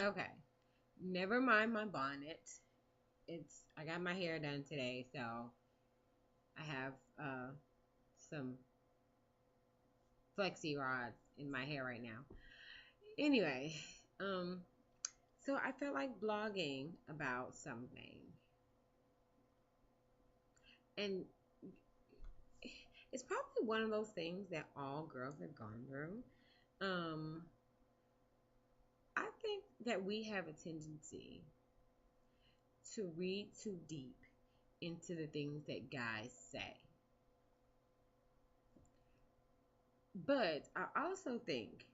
Okay. Never mind my bonnet. I got my hair done today, so I have some flexi rods in my hair right now. Anyway, um, so I felt like blogging about something, and it's probably one of those things that all girls have gone through. Um, I think that we have a tendency to read too deep into the things that guys say. But I also think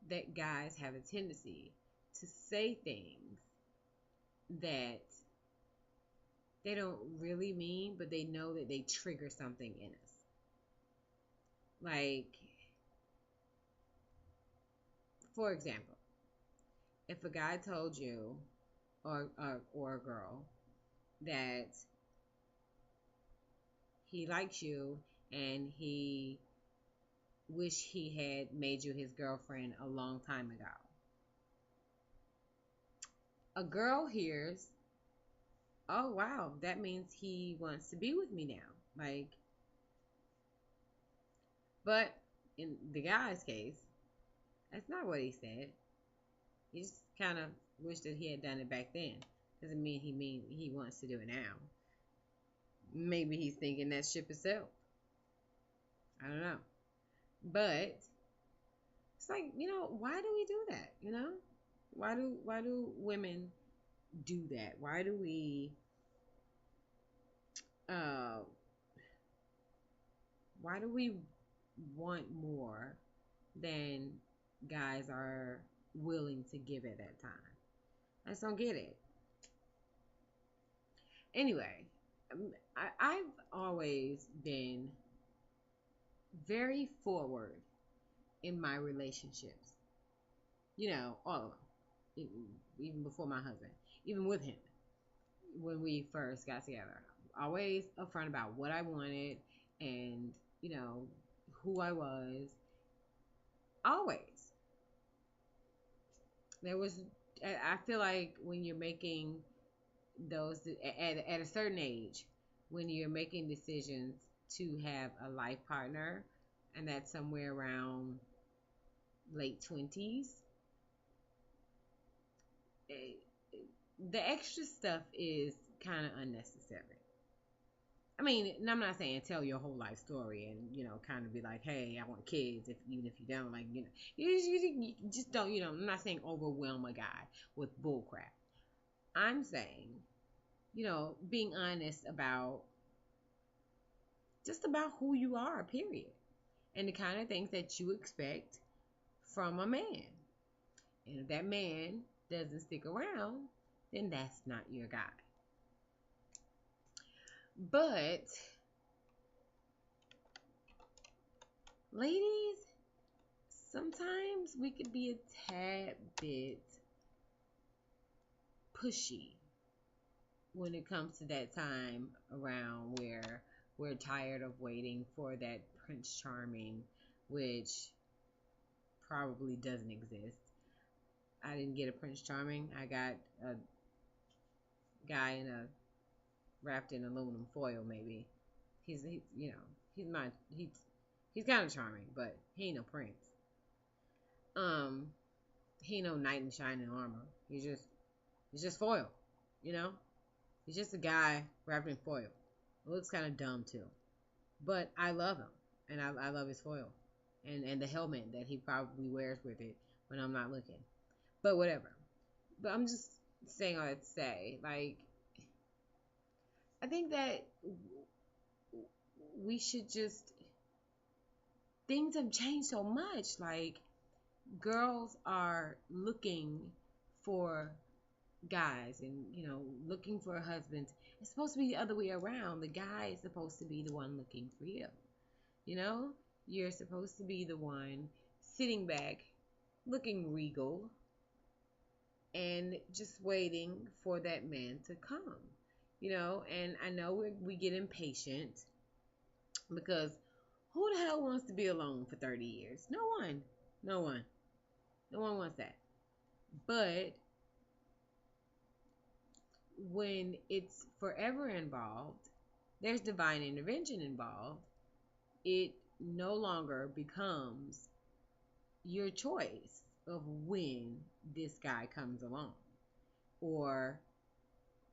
that guys have a tendency to say things that they don't really mean, but they know that they trigger something in us. Like, for example, if a guy told you, or a girl, that he likes you and he wish he had made you his girlfriend a long time ago. A girl hears, oh wow, that means he wants to be with me now. Like, but in the guy's case, that's not what he said. He just kind of wished that he had done it back then. Doesn't mean he wants to do it now. Maybe he's thinking that ship is sailed. I don't know. But it's like, why do we do that? Why do women do that? Why do we uh why do we want more than guys are willing to give at that time? I just don't get it. Anyway, I've always been very forward in my relationships. All of them. Even before my husband, even with him, when we first got together. Always upfront about what I wanted and, you know, who I was. Always. There was, I feel like when you're making those, at a certain age, when you're making decisions to have a life partner, and that's somewhere around late 20s, eh, the extra stuff is kind of unnecessary. I mean, and I'm not saying tell your whole life story and kind of be like, hey, I want kids. Even if you don't, like, you just don't. I'm not saying overwhelm a guy with bull crap. I'm saying, being honest about just about who you are, period, and the kind of things that you expect from a man. And if that man doesn't stick around, then that's not your guy. But ladies, sometimes we could be a tad bit pushy when it comes to that time around where we're tired of waiting for that Prince Charming, which probably doesn't exist. I didn't get a Prince Charming. I got a guy wrapped in aluminum foil. Maybe he's my he's kind of charming, but he ain't no prince. Um, he ain't no knight in shining armor. He's just foil. You know, he's just a guy wrapped in foil. It looks kind of dumb too, but I love him, and I love his foil, and the helmet that he probably wears with it when I'm not looking. But whatever. But I'm just saying all that to say, like, I think that we should just, things have changed so much. Like, girls are looking for guys and, looking for husbands. It's supposed to be the other way around. The guy is supposed to be the one looking for you. You know, you're supposed to be the one sitting back, looking regal, and just waiting for that man to come. And I know we get impatient because who the hell wants to be alone for 30 years? No one. No one. No one wants that. But when it's forever involved, there's divine intervention involved. It no longer becomes your choice of when this guy comes along or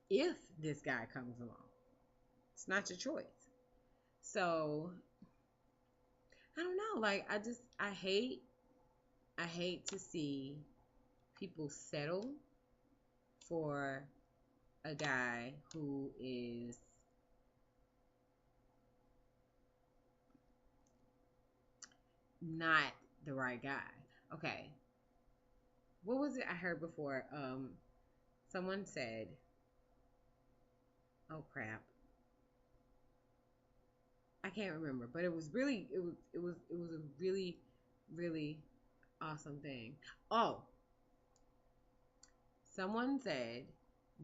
if this guy comes along. It's not your choice. So I don't know. Like I hate to see people settle for a guy who is not the right guy. Okay. What was it I heard before? Someone said, oh crap. I can't remember, but it was a really really awesome thing. Oh, someone said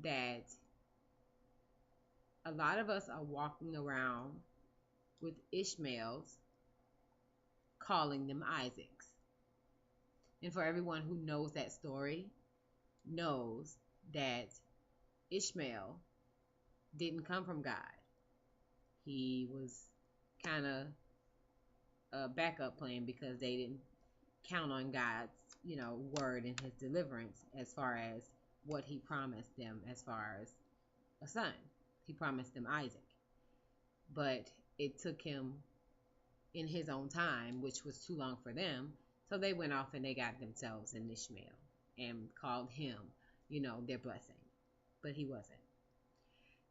that a lot of us are walking around with Ishmaels calling them Isaacs. And for everyone who knows that story, knows that Ishmael didn't come from God. He was kind of a backup plan because they didn't count on God's, word and his deliverance as far as what he promised them as far as a son. He promised them Isaac. But it took him in his own time, which was too long for them. So they went off and they got themselves an Ishmael and called him, their blessing. But he wasn't.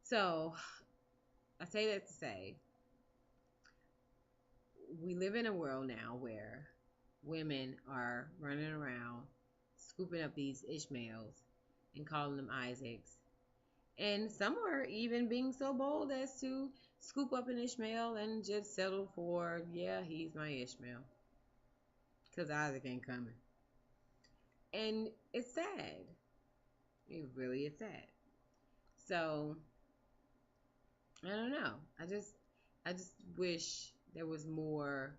So I say that to say we live in a world now where women are running around scooping up these Ishmaels and calling them Isaacs. And some are even being so bold as to scoop up an Ishmael and just settle for, yeah, he's my Ishmael. Because Isaac ain't coming. And it's sad. It really is sad. So, I don't know. I just wish there was more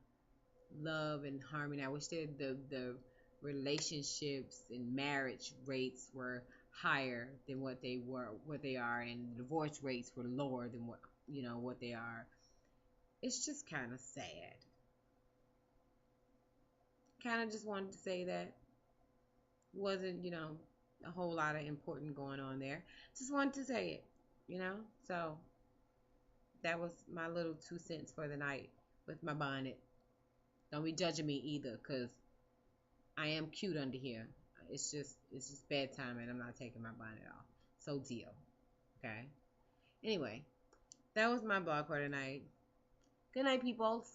love and harmony. I wish that the relationships and marriage rates were higher than what they are, and the divorce rates were lower than what they are. It's just kind of sad. Kind of just wanted to say that wasn't a whole lot of important going on there. Just wanted to say it. So that was my little 2 cents for the night with my bonnet. Don't be judging me either, cause I am cute under here. It's just bedtime and I'm not taking my bonnet off. So deal. Okay. Anyway, that was my blog for tonight. Good night, peoples.